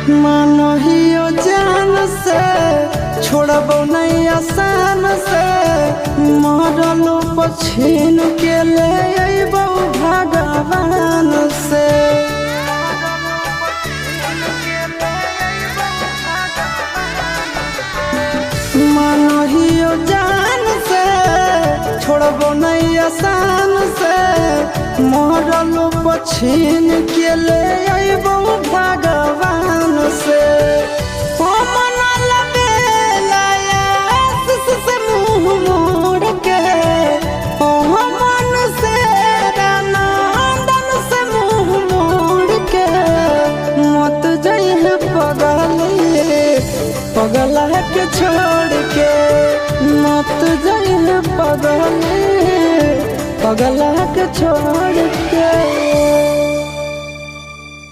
मानहियो जान से छोड़बो नहीं आसान से मरलो पछीन के ले अइबो भगवान से। मानहियो जान से छोड़बो नहीं आसान से मरलो पछीन के ले अइबो भगवान से। पगला के छोड़ के मत जाइए पगला के छोड़ के।